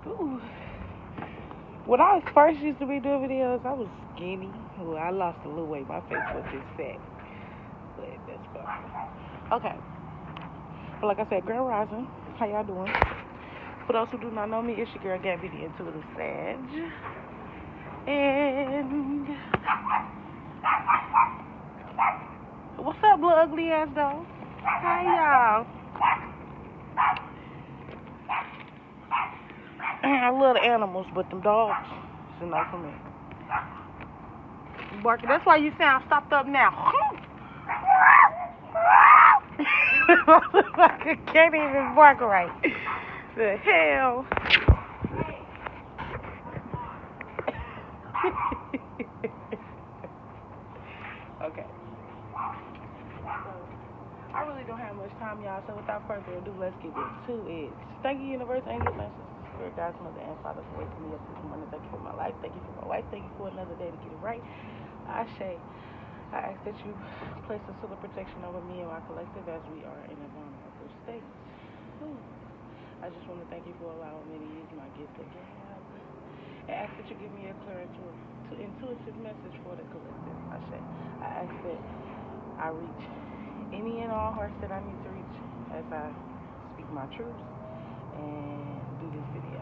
Ooh. When I first used to be doing videos, I was skinny. Well, I lost a little weight. My face was just fat. But that's fine. Okay. But like I said, Grand Rising. How y'all doing? For those who do not know me, it's your girl Gabby, the Intuitive Sage. And what's up, little ugly ass dog? Hi, y'all. I love the animals, but them dogs, it's enough for me. Barking. That's why you sound stopped up now. I can't even bark right. The hell. Okay. I really don't have much time, y'all, so without further ado, let's get into it. Thank you, universe, angels, ancestors, spirit, guides, mother, and father for waking me up this morning. Thank you for my life. Thank you for my wife. Thank you for another day to get it right. I ask that you place a seal of protection over me and my collective as we are in a vulnerable state. I just want to thank you for allowing me to use my gift of gab. And ask that you give me a clear intuitive message for the collective. I ask that I reach any and all hearts that I need to reach as I speak my truths and do this video.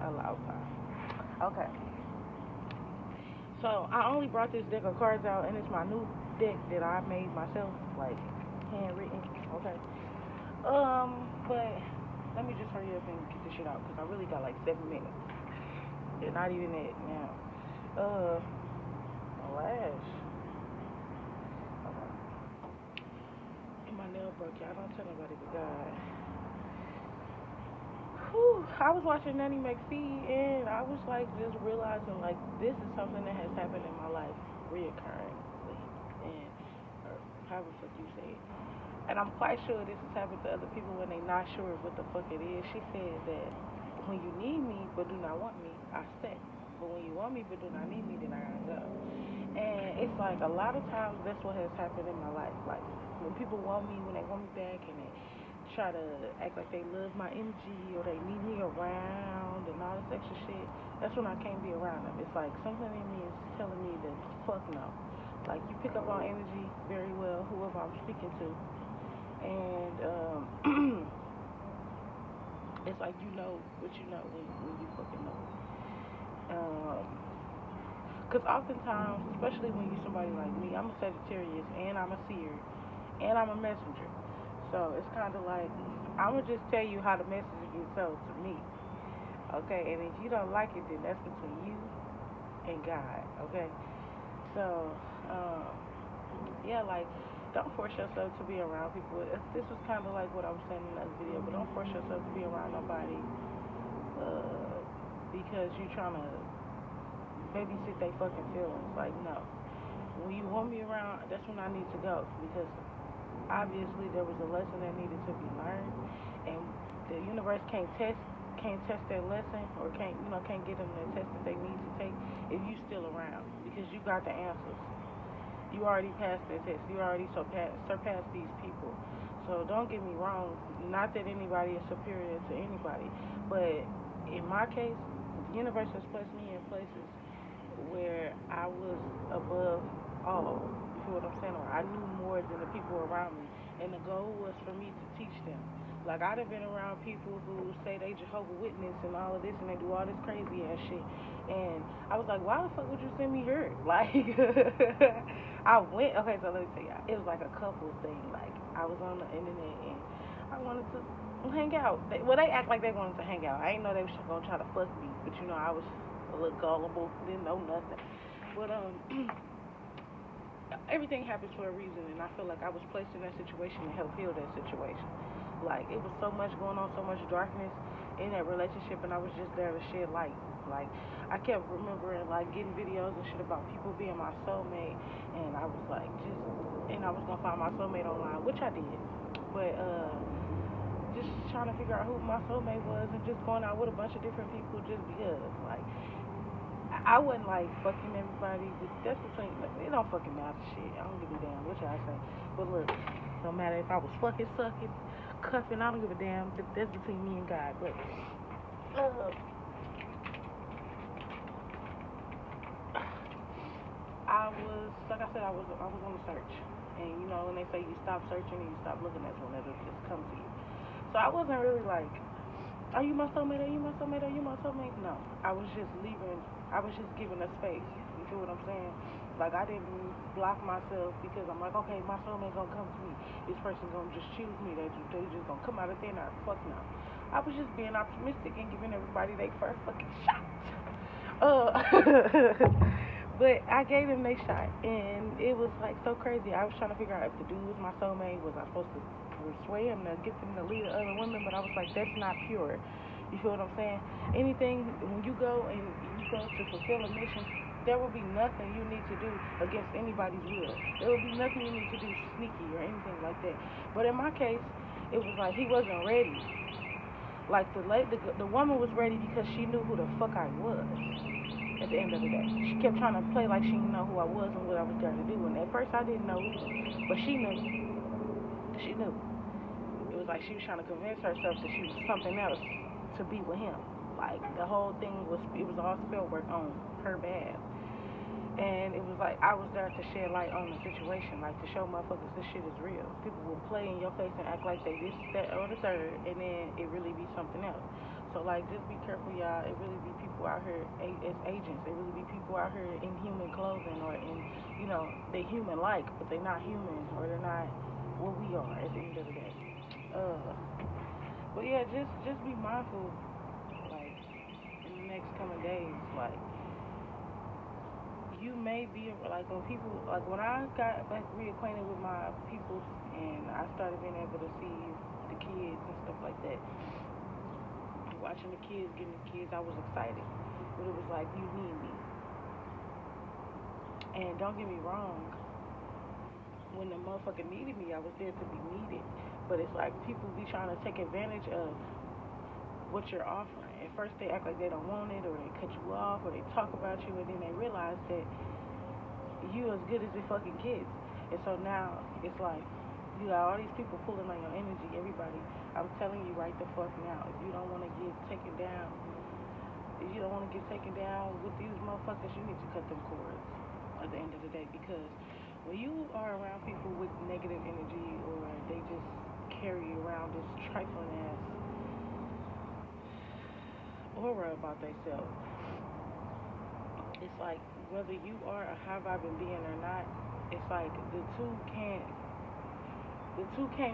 Allow time. Okay. So I only brought this deck of cards out, and it's my new deck that I made myself, like handwritten. Okay. But let me just hurry up and get this shit out because I really got like 7 minutes. They're not even it now. My lash. Okay. And my nail broke, y'all. Don't tell nobody but God. Whew. I was watching Nanny McPhee, and I was like just realizing like this is something that has happened in my life reoccurringly, and or however the fuck you say it. And I'm quite sure this has happened to other people when they're not sure what the fuck it is. She said that when you need me but do not want me, I stay. But when you want me but do not need me, then I gotta go. And it's like a lot of times that's what has happened in my life. Like when people want me, when they want me back, and they try to act like they love my energy or they need me around and all this extra shit, that's when I can't be around them. It's like something in me is telling me that fuck no. Like you pick up on energy very well, whoever I'm speaking to. And it's like you know what you know when you fucking know. Because oftentimes, especially when you're somebody like me, I'm a Sagittarius and I'm a seer and I'm a messenger. So it's kind of like I'm going to just tell you how the message gets told to me. Okay? And if you don't like it, then that's between you and God. Okay? So, yeah, like, don't force yourself to be around people. This was kind of like what I was saying in that video, but don't force yourself to be around nobody because you're trying to babysit they fucking feelings. Like, no. When you want me around, that's when I need to go because obviously there was a lesson that needed to be learned, and the universe can't test that lesson or can't get them the test that they need to take if you still around because you got the answers. You already passed that test. You already surpassed these people. So don't get me wrong. Not that anybody is superior to anybody, but in my case, the universe has placed me in places where I was above all. You feel what I'm saying? Or I knew more than the people around me, and the goal was for me to teach them. Like I'd have been around people who say they Jehovah's Witness and all of this, and they do all this crazy ass shit. And I was like, why the fuck would you send me here? Like, I went. Okay, so let me tell you, it was like a couple thing. Like I was on the internet and I wanted to hang out. They act like they wanted to hang out. I didn't know they was gonna try to fuck me, but I was a little gullible, didn't know nothing. But everything happens for a reason, and I feel like I was placed in that situation to help heal that situation. Like it was so much going on, so much darkness in that relationship, and I was just there to shed light. Like I kept remembering like getting videos and shit about people being my soulmate, and I was like I was gonna find my soulmate online, which I did, but just trying to figure out who my soulmate was, and just going out with a bunch of different people just because, like. I wasn't like fucking everybody, but that's between, like, it don't fucking matter shit. I don't give a damn what y'all say. But look, no matter if I was fucking, sucking, cuffing, I don't give a damn. That's between me and God. But Uh, I was, like I said, I was on the search, and you know when they say you stop searching and you stop looking, that's when it'll just come to you. So I wasn't really like, are you my soulmate? Are you my soulmate? Are you my soulmate? No, I was just leaving. I was just giving a space. You feel what I'm saying? Like I didn't block myself because I'm like, okay, my soulmate gonna come to me. This person gonna just choose me. They just gonna come out of thin air. Fuck no. I was just being optimistic and giving everybody their first fucking shot. Uh, but I gave him their shot, and it was like so crazy. I was trying to figure out if the dude was my soulmate. Was I supposed to persuade him to get them to lead other women? But I was like, that's not pure. You feel what I'm saying? Anything when you go and you go to fulfill a mission, there will be nothing you need to do against anybody's will. There will be nothing you need to do sneaky or anything like that. But in my case, it was like he wasn't ready. Like the woman was ready because she knew who the fuck I was. At the end of the day, she kept trying to play like she didn't know who I was and what I was there to do. And at first, I didn't know either, but she knew. She knew. It was like she was trying to convince herself that she was something else to be with him. Like the whole thing was, it was all spell work on her behalf. And it was like I was there to shed light on the situation, like to show motherfuckers this shit is real. People will play in your face and act like they this, that, or the third, and then it really be something else. So like, just be careful, y'all. It really be people out here as agents. It really be people out here in human clothing or in, you know, they human like, but they not human or they're not what we are at the end of the day. Uh, but yeah, just be mindful, like in the next coming days, like you may be like when people like when I got like reacquainted with my people and I started being able to see the kids and stuff like that. Watching the kids, getting the kids, I was excited, but it was like you need me. And don't get me wrong, when the motherfucker needed me, I was there to be needed. But it's like people be trying to take advantage of what you're offering. At first they act like they don't want it, or they cut you off, or they talk about you, and then they realize that you as good as it fucking gets. And so now it's like you got all these people pulling on your energy. Everybody, I'm telling you right the fuck now, if you don't want to get taken down, if you don't want to get taken down with these motherfuckers, you need to cut them cords at the end of the day. Because when you are around people with negative energy, or they just carry around this trifling ass aura about themselves, it's like whether you are a high vibing being or not, it's like the two can't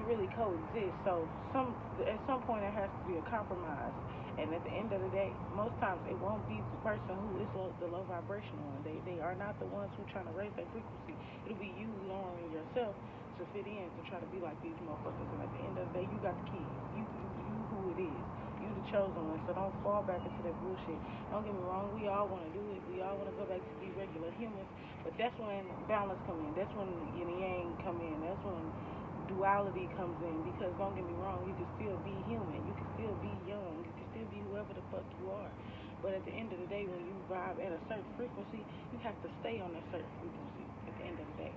really coexist. So at some point it has to be a compromise. And at the end of the day, most times it won't be the person who is the low vibrational one. They are not the ones who trying to raise their frequency. It'll be you lowering yourself to fit in to try to be like these motherfuckers. And at the end of the day, you got the key. You who it is. You the chosen one. So don't fall back into that bullshit. Don't get me wrong. We all want to do it. We all want to go back to be regular humans. But that's when balance come in. That's when yin and yang come in. That's when duality comes in, because don't get me wrong, you can still be human, you can still be young, you can still be whoever the fuck you are. But at the end of the day, when you vibe at a certain frequency, you have to stay on that certain frequency at the end of the day.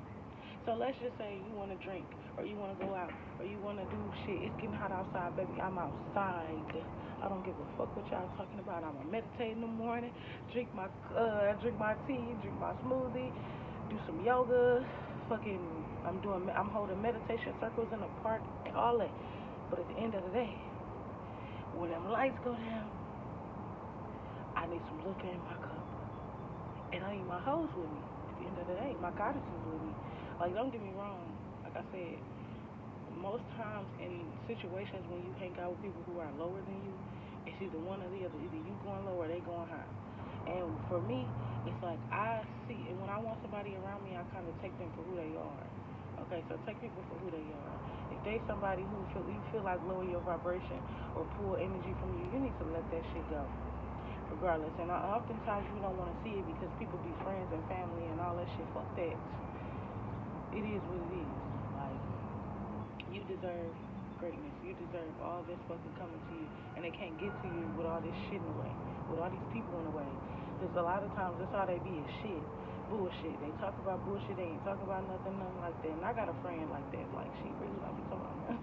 So let's just say you want to drink, or you want to go out, or you want to do shit. It's getting hot outside, baby. I'm outside. I don't give a fuck what y'all talking about. I'm gonna meditate in the morning, drink my tea, drink my smoothie, do some yoga, fucking I'm holding meditation circles in the park and all that. But at the end of the day, when them lights go down, I need some liquor in my cup. And I need my hoes with me. At the end of the day, my goddesses with me. Like, don't get me wrong, like I said, most times in situations when you hang out with people who are lower than you, it's either one or the other. Either you going low or they going high. And for me, it's like I see, and when I want somebody around me, I kind of take them for who they are. Okay, so take people for who they are. If they somebody who you feel like lower your vibration or pull energy from you, you need to let that shit go, regardless. And oftentimes you don't want to see it because people be friends and family and all that shit. Fuck that. It is what it is. Like, you deserve greatness. You deserve all this fucking coming to you, and they can't get to you with all this shit in the way, with all these people in the way. Because a lot of times that's all they be is shit. Bullshit. They talk about bullshit. They ain't talk about nothing like that. And I got a friend like that. Like, she really like me talking about.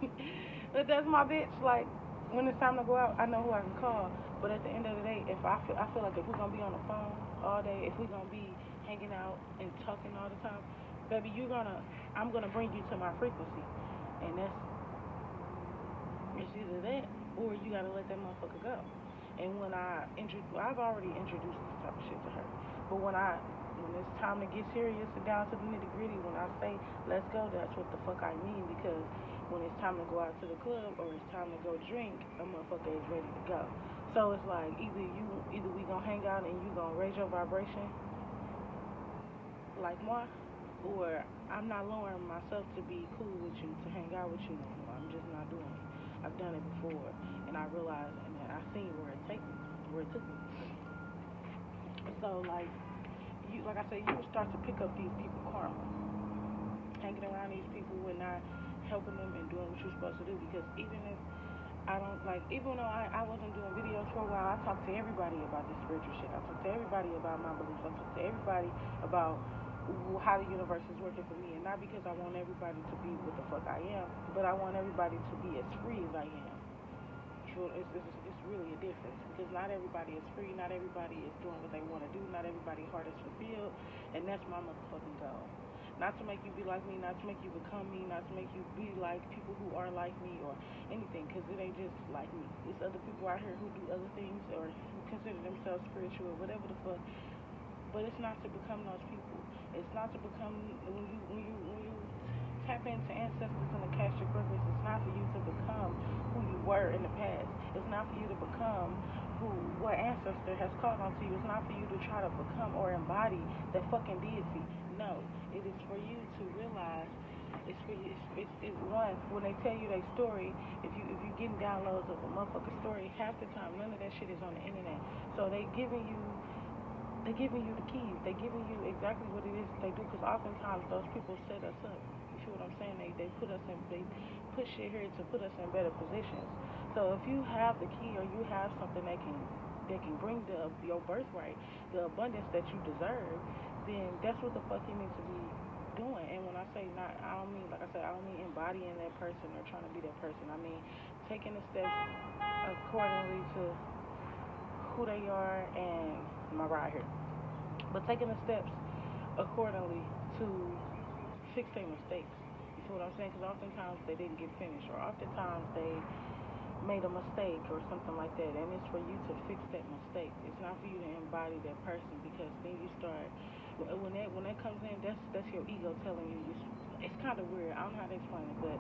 But that's my bitch. Like, when it's time to go out, I know who I can call. But at the end of the day, if I feel like if we're gonna be on the phone all day, if we're gonna be hanging out and talking all the time, baby, I'm gonna bring you to my frequency, and it's either that or you gotta let that motherfucker go. And I've already introduced this type of shit to her. But when it's time to get serious and down to the nitty gritty, when I say let's go, that's what the fuck I mean. Because when it's time to go out to the club or it's time to go drink, a motherfucker is ready to go. So it's like either we gonna hang out and you gonna raise your vibration like moi, or I'm not lowering myself to be cool with you, to hang out with you no more. I'm just not doing it. I've done it before, and I realized, and then I seen where it took me. So like I said, you will start to pick up these people karma, hanging around these people and not helping them and doing what you're supposed to do. Because even if I don't like, even though I wasn't doing videos for a while, I talked to everybody about this spiritual shit. I talked to everybody about my beliefs. I talked to everybody about how the universe is working for me, and not because I want everybody to be what the fuck I am, but I want everybody to be as free as I am. It's really a difference, because not everybody is free, not everybody is doing what they want to do, not everybody's heart is fulfilled, and that's my motherfucking goal. Not to make you be like me, not to make you become me, not to make you be like people who are like me or anything, because it ain't just like me. It's other people out here who do other things or who consider themselves spiritual or whatever the fuck, but it's not to become those people. It's not to become, when you tap into ancestors and the Akashic records, it's not for you to become who you were in the past. It's not for you to become what ancestor has called onto you. It's not for you to try to become or embody that fucking deity. No, it is for you to realize. It's for you. It's one, when they tell you their story. If you getting downloads of a motherfucking story, half the time none of that shit is on the internet. So they're giving you the keys. They're giving you exactly what it is they do. Because oftentimes those people set us up. You see what I'm saying? They put shit here to put us in better positions. So if you have the key or you have something that can bring your birthright, the abundance that you deserve, then that's what the fuck you need to be doing. And when I say not, I don't mean, like I said, I don't mean embodying that person or trying to be that person. I mean taking the steps accordingly to who they are and my ride here. But taking the steps accordingly to fix their mistakes. You see what I'm saying? Because oftentimes they didn't get finished, or oftentimes they made a mistake or something like that, and it's for you to fix that mistake. It's not for you to embody that person, because then you start when that comes in, that's your ego telling you. It's kind of weird. I don't know how to explain it, but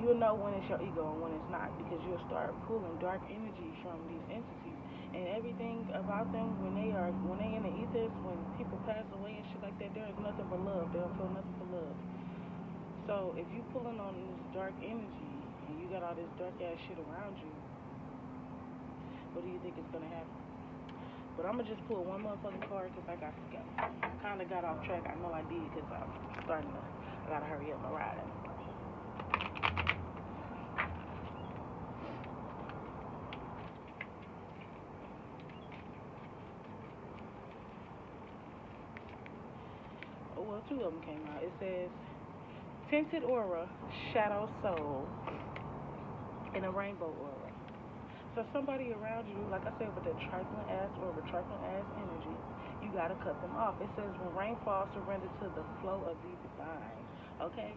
you'll know when it's your ego and when it's not, because you'll start pulling dark energy from these entities and everything about them when they in the ethers, when people pass away and shit like that. There is nothing but love. They don't feel nothing but love. So if you pulling on this dark energy and you got all this dark ass shit around you, what do you think is gonna happen? But I'm gonna just pull one motherfucking card because I got to go. Kind of got off track. I know I did because I gotta hurry up my ride. Oh, well, two of them came out. It says Tinted Aura, Shadow Soul, and a Rainbow Aura. So somebody around you, like I said, with that trifling ass or with trifling ass energy, you gotta cut them off. It says when rain falls, surrender to the flow of the divine. Okay?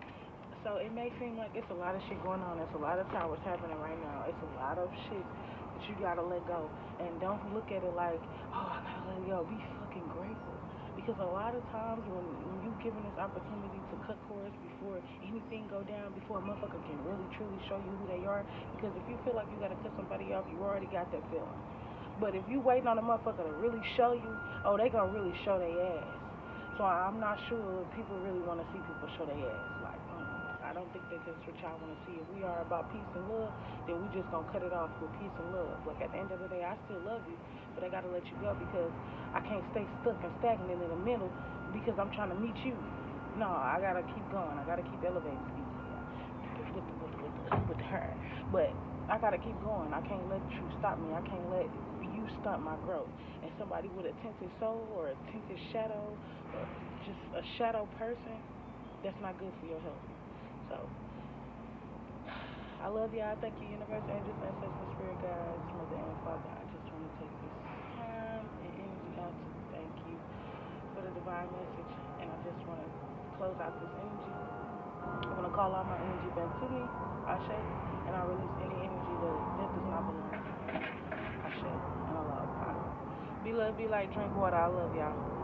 So it may seem like it's a lot of shit going on. There's a lot of towers happening right now. It's a lot of shit that you gotta let go. And don't look at it like, oh, I gotta let it go. Be fucking grateful. Because a lot of times when you're given this opportunity to cut cords before anything go down, before a motherfucker can really truly show you who they are, because if you feel like you gotta cut somebody off, you already got that feeling. But if you waiting on a motherfucker to really show you, oh, they gonna really show their ass. So I'm not sure if people really want to see people show their ass. Like, I don't think that that's what y'all want to see. If we are about peace and love, then we just gonna cut it off with peace and love. Like at the end of the day, I still love you, but I gotta let you go because I can't stay stuck and stagnant in the middle because I'm trying to meet you. No, I gotta keep going. I gotta keep elevating with her. But I gotta keep going. I can't let you stop me. I can't let you stunt my growth. And somebody with a tinted soul or a tinted shadow or just a shadow person, that's not good for your health. So I love y'all. Thank you, universe, angels, ancestors, spirit guides, mother and father. I just want to take this time and energy out to thank you for the divine message. And I just want to close out this energy. I want to call all my energy back to me, Ashe, and I release any energy that does not belong to me, Ashe, and allow power. Be love, be light, drink water. I love y'all.